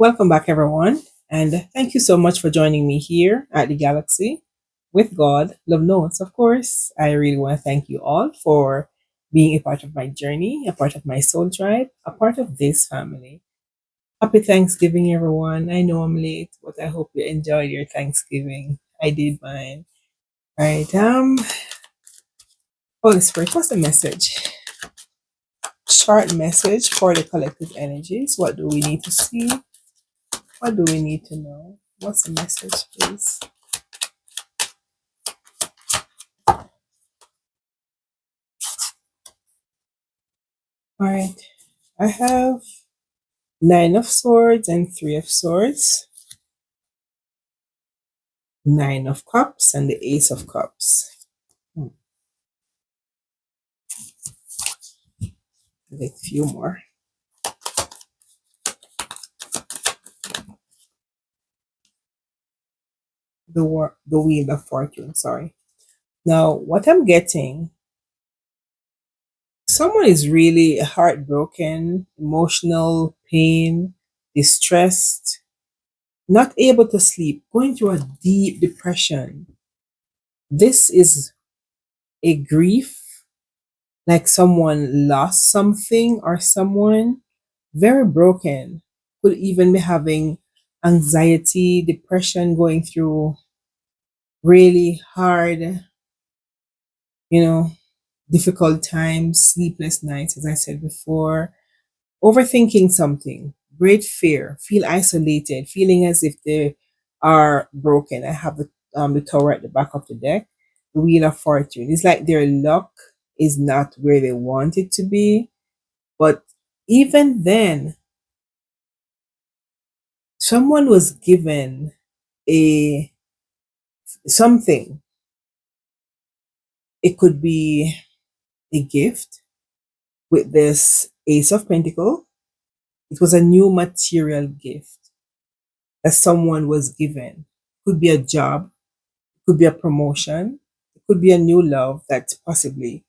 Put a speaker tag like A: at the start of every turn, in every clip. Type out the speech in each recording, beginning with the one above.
A: Welcome back, everyone, and thank you so much for joining me here at the Galaxy with God, Love Notes. Of course, I really want to thank you all for being a part of my journey, a part of my soul tribe, a part of this family. Happy Thanksgiving, everyone. I know I'm late, but I hope you enjoyed your Thanksgiving. I did mine. All right. Holy Spirit, what's the message? Short message for the collective energies. What do we need to see? What do we need to know? What's the message, please? All right. I have Nine of Swords and Three of Swords, Nine of Cups, and the Ace of Cups. A few more. The Wheel of Fortune. Sorry. Now, what I'm getting, someone is really heartbroken, emotional pain, distressed, not able to sleep, going through a deep depression. This is a grief, like someone lost something or someone very broken, could even be having anxiety, depression, going through really hard, you know, difficult times, sleepless nights, as I said before, overthinking something, great fear, feel isolated, feeling as if they are broken. I have the tower at the back of the deck, the Wheel of Fortune. It's like their luck is not where they want it to be. But even then, someone was given a something. It could be a gift with this Ace of Pentacle. It was a new material gift that someone was given. Could be a job, could be a promotion, it could be a new love that possibly,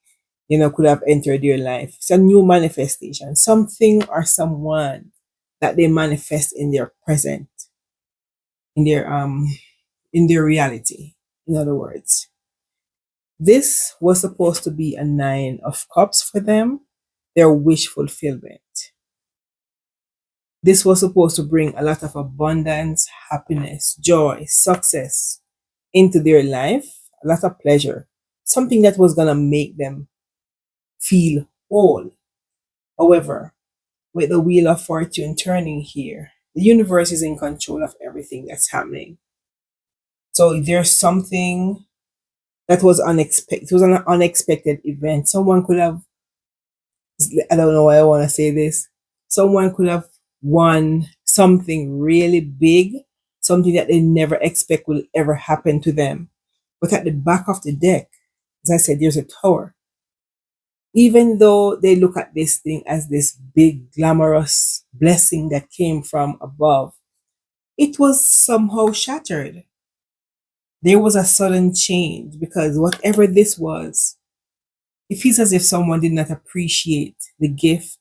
A: could have entered your life. It's a new manifestation, something or someone that they manifest in their present, in their reality. In other words, this was supposed to be a Nine of Cups for them, their wish fulfillment. This was supposed to bring a lot of abundance, happiness, joy, success into their life, a lot of pleasure, something that was going to make them feel whole. However, with the Wheel of Fortune turning here, the universe is in control of everything that's happening. So there's something that was unexpected. It was an unexpected event. Someone could have, I don't know why I want to say this, someone could have won something really big, something that they never expect will ever happen to them. But at the back of the deck, as I said, there's a tower. Even though they look at this thing as this big, glamorous blessing that came from above, it was somehow shattered. There was a sudden change because whatever this was, it feels as if someone did not appreciate the gift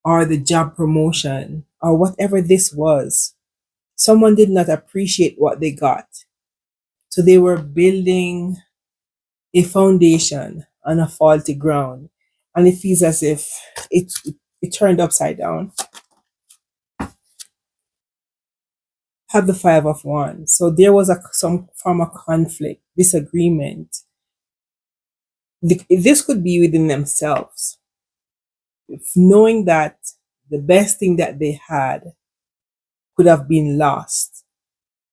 A: or the job promotion or whatever this was. Someone did not appreciate what they got. So they were building a foundation on a faulty ground. And it feels as if it turned upside down. Had the Five of Wands. So there was some form of conflict, disagreement. This could be within themselves, knowing that the best thing that they had could have been lost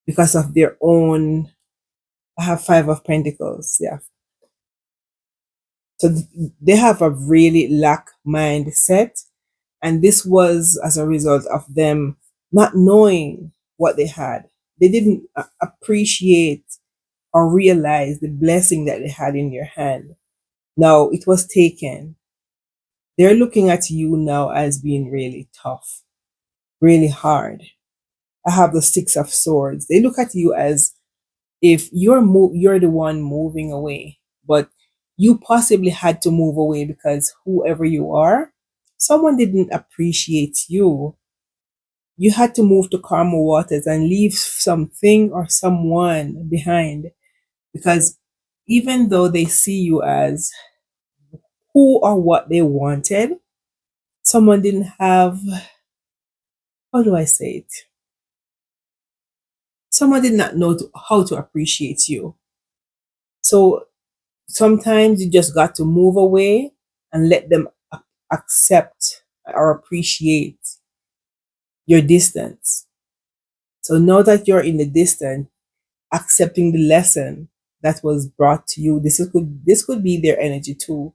A: because of their own. I have Five of Pentacles. Yeah. So they have a really lack mindset. And this was as a result of them not knowing what they had. They didn't appreciate or realize the blessing that they had in their hand. Now it was taken. They're looking at you now as being really tough, really hard. I have the Six of Swords. They look at you as if you're the one moving away, but you possibly had to move away because whoever you are, someone didn't appreciate you You had to move to calmer waters and leave something or someone behind, because even though they see you as who or what they wanted, someone didn't have, how do I say it? Someone did not know how to appreciate you. So sometimes you just got to move away and let them accept or appreciate your distance. So now that you're in the distance, accepting the lesson that was brought to you, this could be their energy too.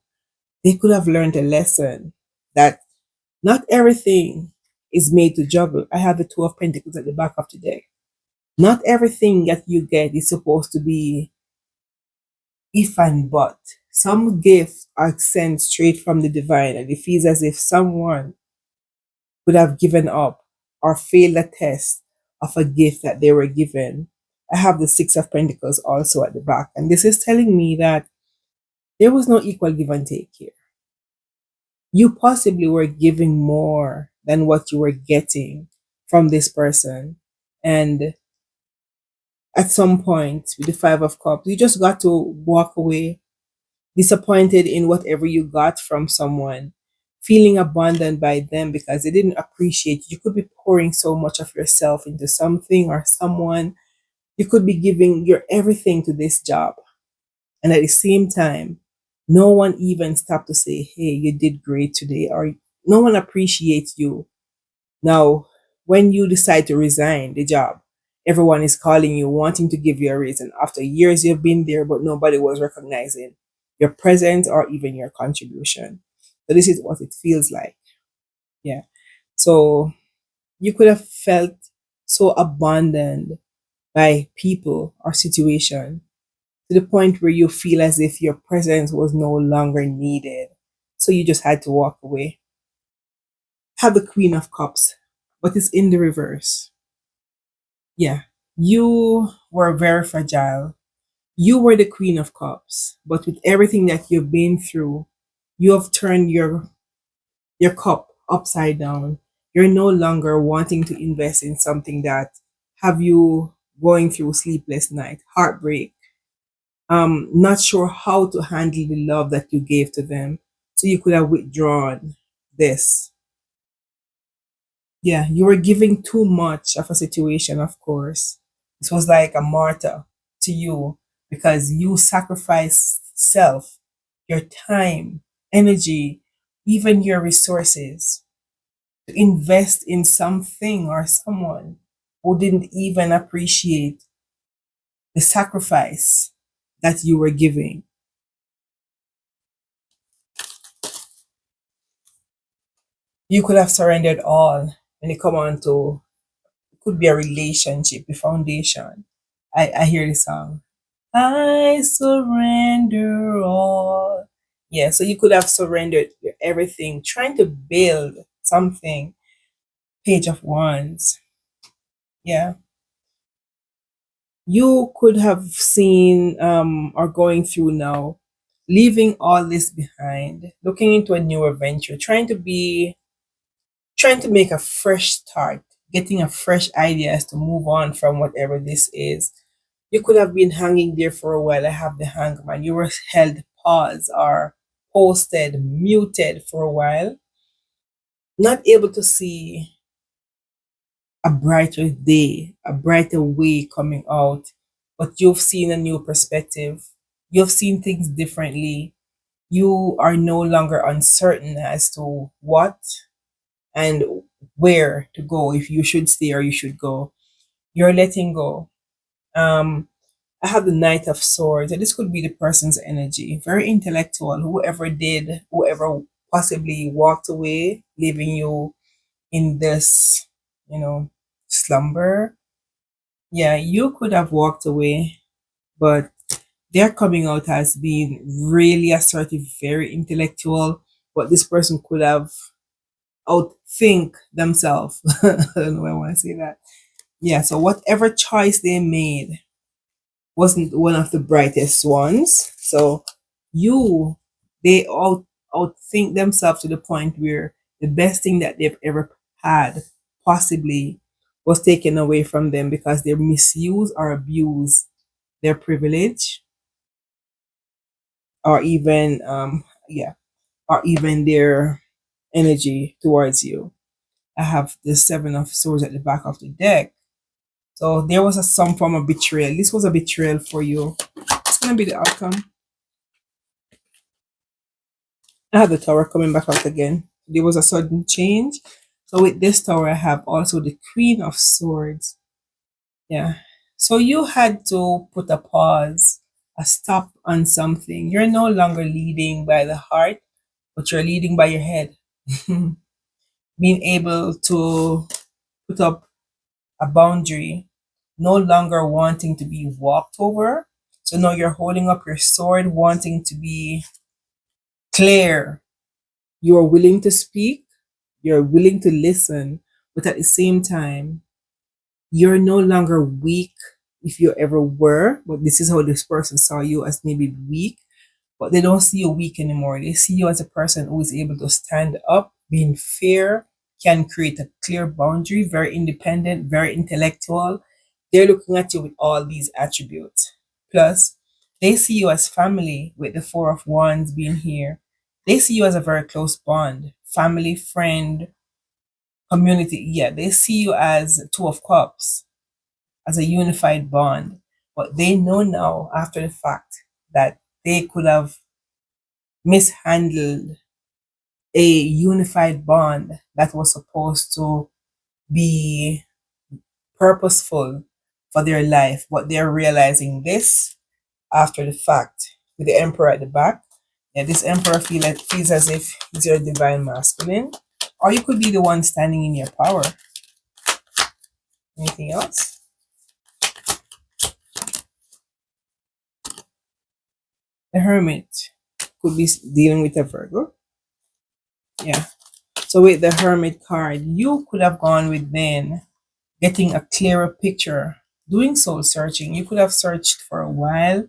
A: They could have learned a lesson that not everything is made to juggle. I have the Two of Pentacles at the back of the deck. Not everything that you get is supposed to be if and but. Some gifts are sent straight from the divine, and it feels as if someone would have given up or failed a test of a gift that they were given. I have the Six of Pentacles also at the back, and this is telling me that there was no equal give and take here. You possibly were giving more than what you were getting from this person. And at some point, with the Five of Cups, you just got to walk away disappointed in whatever you got from someone, feeling abandoned by them because they didn't appreciate you. You could be pouring so much of yourself into something or someone. You could be giving your everything to this job. And at the same time, no one even stopped to say, hey, you did great today, or no one appreciates you. Now, when you decide to resign the job, everyone is calling you, wanting to give you a reason. After years you've been there, but nobody was recognizing your presence or even your contribution. So this is what it feels like. Yeah. So you could have felt so abandoned by people or situation to the point where you feel as if your presence was no longer needed. So you just had to walk away. Have the Queen of Cups, but it's in the reverse. Yeah. You were very fragile. You were the Queen of Cups, but with everything that you've been through, you have turned your cup upside down. You're no longer wanting to invest in something that have you going through sleepless night, heartbreak, not sure how to handle the love that you gave to them. So you could have withdrawn this. Yeah, you were giving too much of a situation, of course. This was like a martyr to you because you sacrificed self, your time, energy, even your resources to invest in something or someone who didn't even appreciate the sacrifice that you were giving. You could have surrendered all when it come on to, it could be a relationship, the foundation. I hear the song. I surrender all. Yeah, so you could have surrendered everything, trying to build something. Page of Wands. Yeah. You could have seen or going through now, leaving all this behind, looking into a new adventure, trying to make a fresh start, getting a fresh idea as to move on from whatever this is. You could have been hanging there for a while. I have the hangman. You were held pause or posted, muted for a while, not able to see a brighter day, a brighter way coming out. But you've seen a new perspective. You've seen things differently. You are no longer uncertain as to what and where to go, if you should stay or you should go. You're letting go. Um, I have the Knight of Swords, and this could be the person's energy. Very intellectual. Whoever possibly walked away, leaving you in this, slumber. Yeah, you could have walked away, but they're coming out as being really assertive, very intellectual. But this person could have outthink themselves. I don't know why I want to say that. Yeah, so whatever choice they made wasn't one of the brightest ones. So you, they outthink themselves to the point where the best thing that they've ever had possibly was taken away from them because they misuse or abuse their privilege, or even yeah, or even their energy towards you. I have the seven of swords at the back of the deck. So there was some form of betrayal. This was a betrayal for you. It's gonna be the outcome. I have the tower coming back out again. There was a sudden change. So with this tower, I have also the queen of swords. Yeah. So you had to put a pause, a stop on something. You're no longer leading by the heart, but you're leading by your head. Being able to put up a boundary, no longer wanting to be walked over. So now you're holding up your sword, wanting to be clear. You're willing to speak, you're willing to listen, but at the same time, you're no longer weak if you ever were. But this is how this person saw you, as maybe weak, but they don't see you weak anymore. They see you as a person who is able to stand up, being fair, can create a clear boundary, very independent, very intellectual. They're looking at you with all these attributes. Plus, they see you as family with the Four of Wands being here. They see you as a very close bond, family, friend, community. Yeah, they see you as Two of Cups, as a unified bond. But they know now, after the fact, that they could have mishandled a unified bond that was supposed to be purposeful for their life, but they're realizing this after the fact. With the emperor at the back, yeah, this emperor feels as if he's your divine masculine, or you could be the one standing in your power. Anything else? The hermit could be dealing with a Virgo. Yeah. So with the hermit card, you could have gone within, getting a clearer picture, doing soul searching. You could have searched for a while,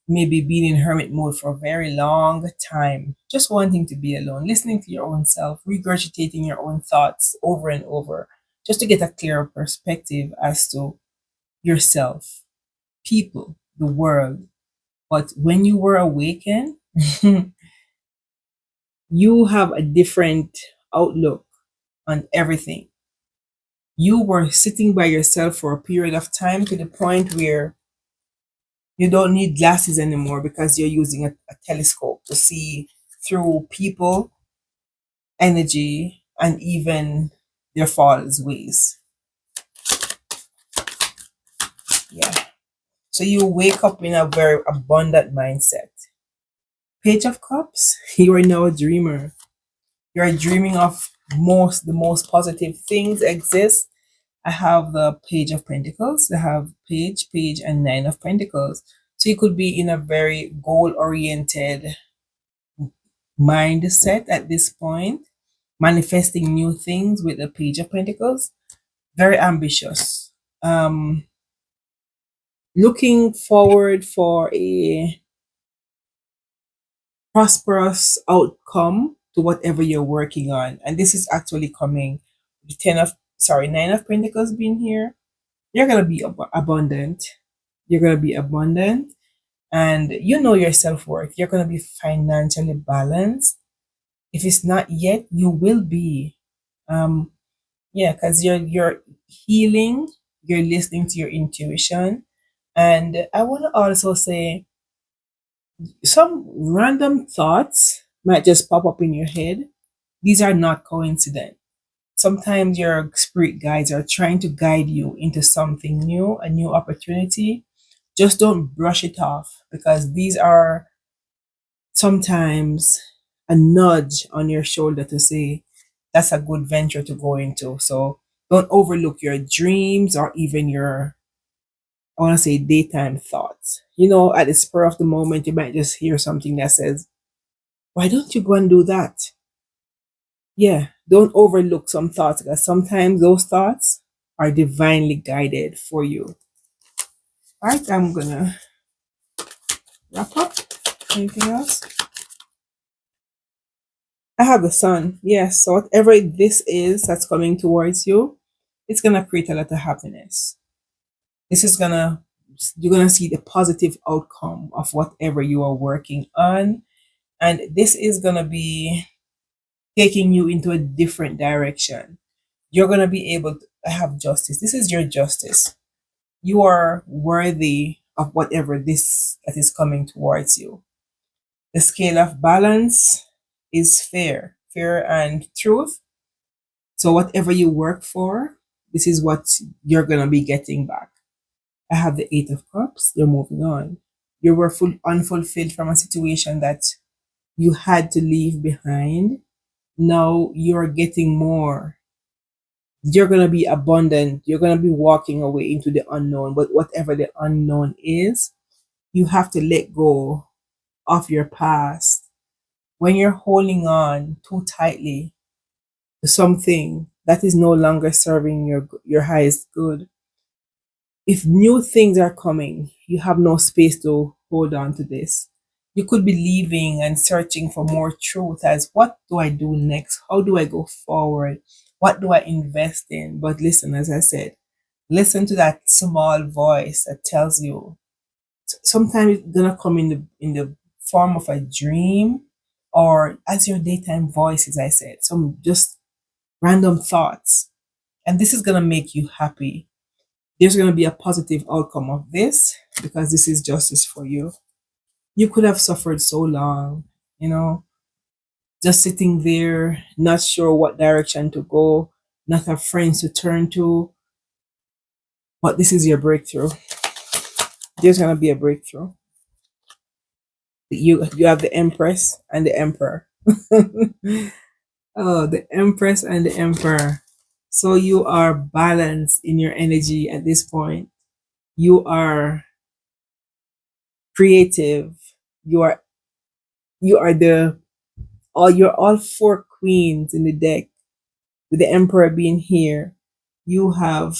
A: maybe being in hermit mode for a very long time, just wanting to be alone, listening to your own self, regurgitating your own thoughts over and over, just to get a clearer perspective as to yourself, people, the world. But when you were awakened, you have a different outlook on everything. You were sitting by yourself for a period of time to the point where you don't need glasses anymore because you're using a telescope to see through people, energy, and even their false ways. Yeah. So you wake up in a very abundant mindset. Page of Cups, you are now a dreamer. You are dreaming of the most positive things exist. I have the Page of Pentacles. I have page, and Nine of Pentacles. So you could be in a very goal-oriented mindset at this point, manifesting new things with the Page of Pentacles. Very ambitious. Looking forward for a prosperous outcome to whatever you're working on. And this is actually coming. The Nine of Pentacles being here. You're gonna be abundant. You're gonna be abundant, and you know your self worth. You're gonna be financially balanced. If it's not yet, you will be. Um, yeah, because you're healing. You're listening to your intuition, and I want to also say some random thoughts might just pop up in your head. These are not coincident. Sometimes your spirit guides are trying to guide you into something new, a new opportunity. Just don't brush it off, because these are sometimes a nudge on your shoulder to say that's a good venture to go into. So don't overlook your dreams or even your, I want to say, daytime thoughts. At the spur of the moment, you might just hear something that says, why don't you go and do that? Yeah, don't overlook some thoughts, because sometimes those thoughts are divinely guided for you. All right, I'm gonna wrap up. Anything else? I have the sun. Yes. So whatever this is that's coming towards you, it's gonna create a lot of happiness. This is gonna you're gonna see the positive outcome of whatever you are working on. And this is gonna be taking you into a different direction. You're gonna be able to have justice. This is your justice. You are worthy of whatever this that is coming towards you. The scale of balance is fair and truth. So whatever you work for, this is what you're gonna be getting back. I have the Eight of Cups. You're moving on. You were unfulfilled from a situation that you had to leave behind. Now you're getting more. You're gonna be abundant. You're gonna be walking away into the unknown. But whatever the unknown is, you have to let go of your past. When you're holding on too tightly to something that is no longer serving your highest good, if new things are coming, you have no space to hold on to this. You could be leaving and searching for more truth as what do I do next? How do I go forward? What do I invest in? But listen, as I said, listen to that small voice that tells you sometimes it's gonna come in the form of a dream or as your daytime voice, as I said, some just random thoughts. And this is gonna make you happy. There's going to be a positive outcome of this because this is justice for you. You could have suffered so long, you know, just sitting there, not sure what direction to go, not have friends to turn to, but this is your breakthrough. There's going to be a breakthrough. You have the Empress and the Emperor. Oh, the Empress and the Emperor. So you are balanced in your energy at this point. You are creative. You are you are the all you're all four queens in the deck with the emperor being here. You have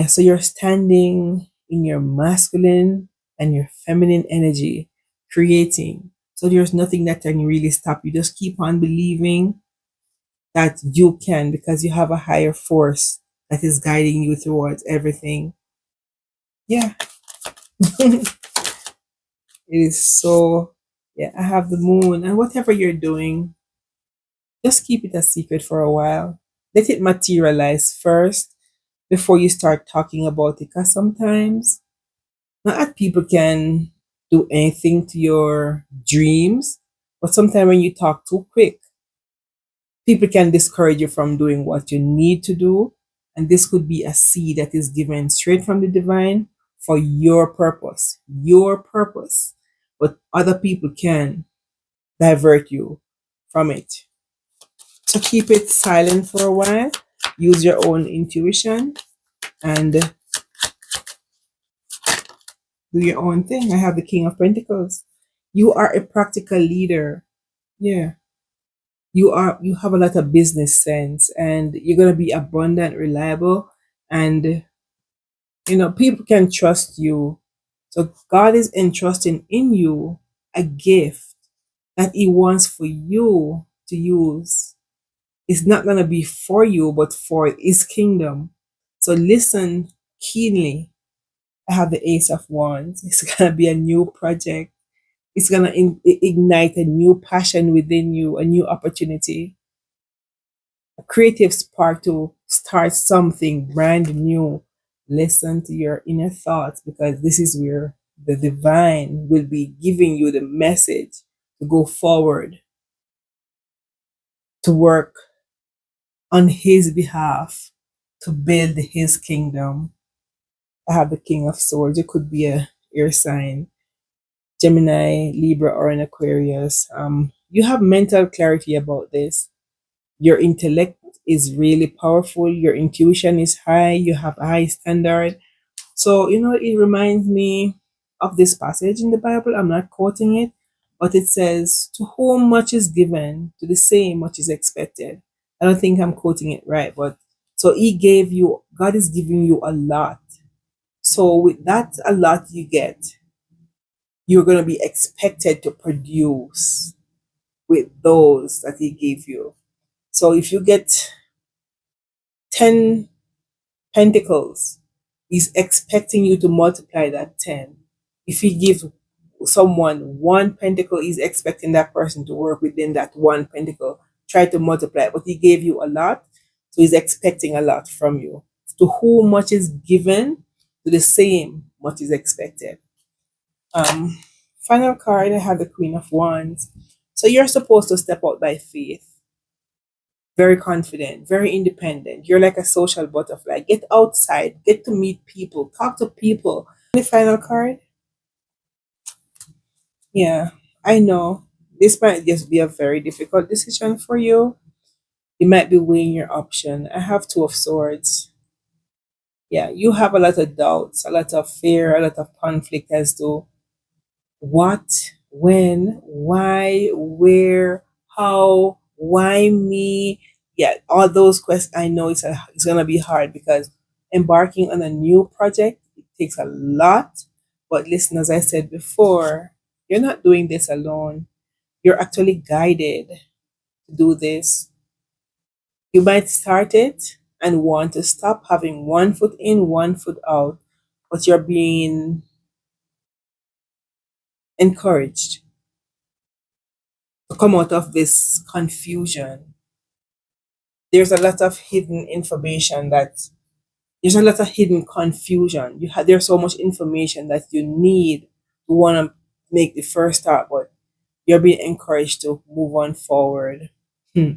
A: so you're standing in your masculine and your feminine energy, creating. So there's nothing that can really stop you. Just keep on believing that you can because you have a higher force that is guiding you towards everything. Yeah. It is so I have the moon and whatever you're doing, just keep it a secret for a while. Let it materialize first before you start talking about it. Because sometimes not that people can do anything to your dreams, but sometimes when you talk too quick, people can discourage you from doing what you need to do. And this could be a seed that is given straight from the divine for your purpose. Your purpose. But other people can divert you from it. So keep it silent for a while. Use your own intuition and do your own thing. I have the King of Pentacles. You are a practical leader. Yeah. You have a lot of business sense and you're gonna be abundant, reliable, and people can trust you. So God is entrusting in you a gift that He wants for you to use. It's not gonna be for you, but for His kingdom. So listen keenly. I have the Ace of Wands. It's gonna be a new project. It's gonna ignite a new passion within you, a new opportunity, a creative spark to start something brand new. Listen to your inner thoughts because this is where the divine will be giving you the message to go forward, to work on His behalf, to build His kingdom. I have the King of Swords. It could be a air sign, Gemini, Libra, or an Aquarius. You have mental clarity about this. Your intellect is really powerful. Your intuition is high. You have a high standard. So, it reminds me of this passage in the Bible. I'm not quoting it, but it says, to whom much is given, to the same much is expected. I don't think I'm quoting it right, but so God is giving you a lot. So with that, a lot you get, you're going to be expected to produce. with those that he gave you. So if you get 10 pentacles, he's expecting you to multiply that 10. If he gives someone one pentacle, he's expecting that person to work within that one pentacle. Try to multiply it. But he gave you a lot, so he's expecting a lot from you. To whom much is given, to the same much is expected. Um, Final card, I have the Queen of Wands. So you're supposed to step out by faith, very confident, very independent. You're like a social butterfly. Get outside, get to meet people, talk to people. The final card, yeah, I know this might just be a very difficult decision for you. You might be weighing your option. I have Two of Swords. Yeah, you have a lot of doubts, a lot of fear, a lot of conflict as to what, when, why, where, how, why me? Yeah, all those questions. I know it's gonna be hard because embarking on a new project it takes a lot. But listen, as I said before, you're not doing this alone. You're actually guided to do this. You might start it and want to stop having one foot in, one foot out, but you're being encouraged to come out of this confusion. There's a lot of hidden information that there's a lot of hidden confusion. There's so much information that you need to want to make the first start, but you're being encouraged to move on forward. Hmm.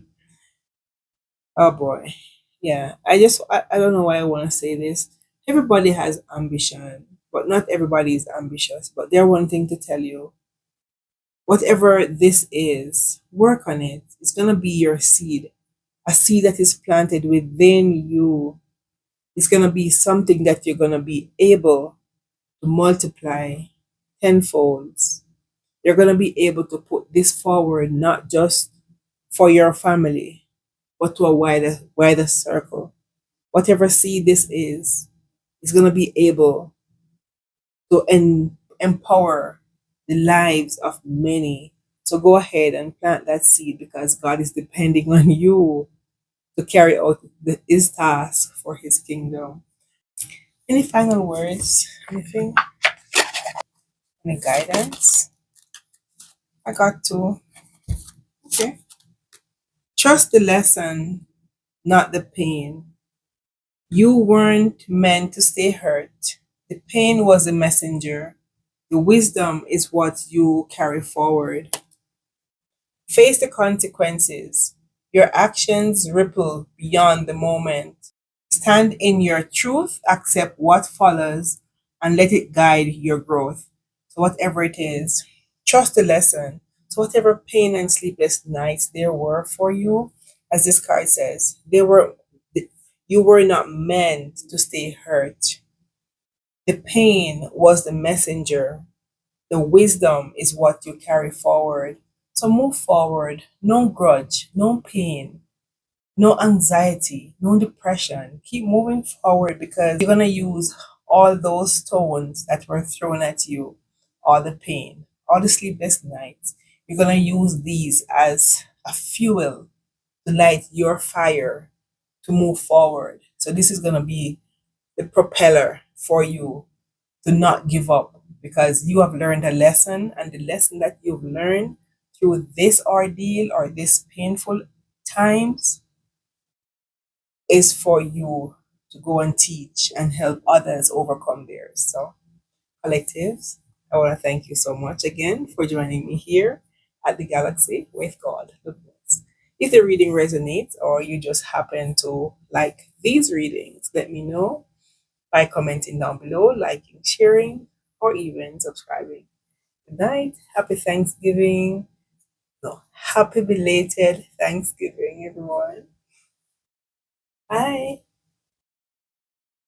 A: Oh boy. Yeah. I don't know why I want to say this. Everybody has ambition, but not everybody is ambitious. But they're wanting to tell you whatever this is, work on it. It's gonna be your seed, a seed that is planted within you. It's going to be something that you're going to be able to multiply tenfold. You're going to be able to put this forward not just for your family, but to a wider circle. Whatever seed this is going to be able to empower the lives of many. So go ahead and plant that seed because God is depending on you to carry out his task for his kingdom. Any final words? Anything? Any guidance? I got to. Okay. Trust the lesson, not the pain. You weren't meant to stay hurt. The pain was a messenger. The wisdom is what you carry forward. Face the consequences. Your actions ripple beyond the moment. Stand in your truth, accept what follows, and let it guide your growth. So, whatever it is, trust the lesson. So, whatever pain and sleepless nights there were for you, as this card says, you were not meant to stay hurt. The pain was the messenger. The wisdom is what you carry forward. So, move forward. No grudge, no pain, no anxiety, no depression. Keep moving forward because you're going to use all those stones that were thrown at you, all the pain, all the sleepless nights. You're going to use these as a fuel to light your fire to move forward. So, this is going to be the propeller for you to not give up because you have learned a lesson, and the lesson that you've learned through this ordeal or this painful times is for you to go and teach and help others overcome theirs. So, collectives, I want to thank you so much again for joining me here at the Galaxy with God. The Voice. If the reading resonates or you just happen to like these readings, let me know by commenting down below, liking, sharing, or even subscribing. Good night. Happy Thanksgiving. No, happy belated Thanksgiving, everyone. Bye.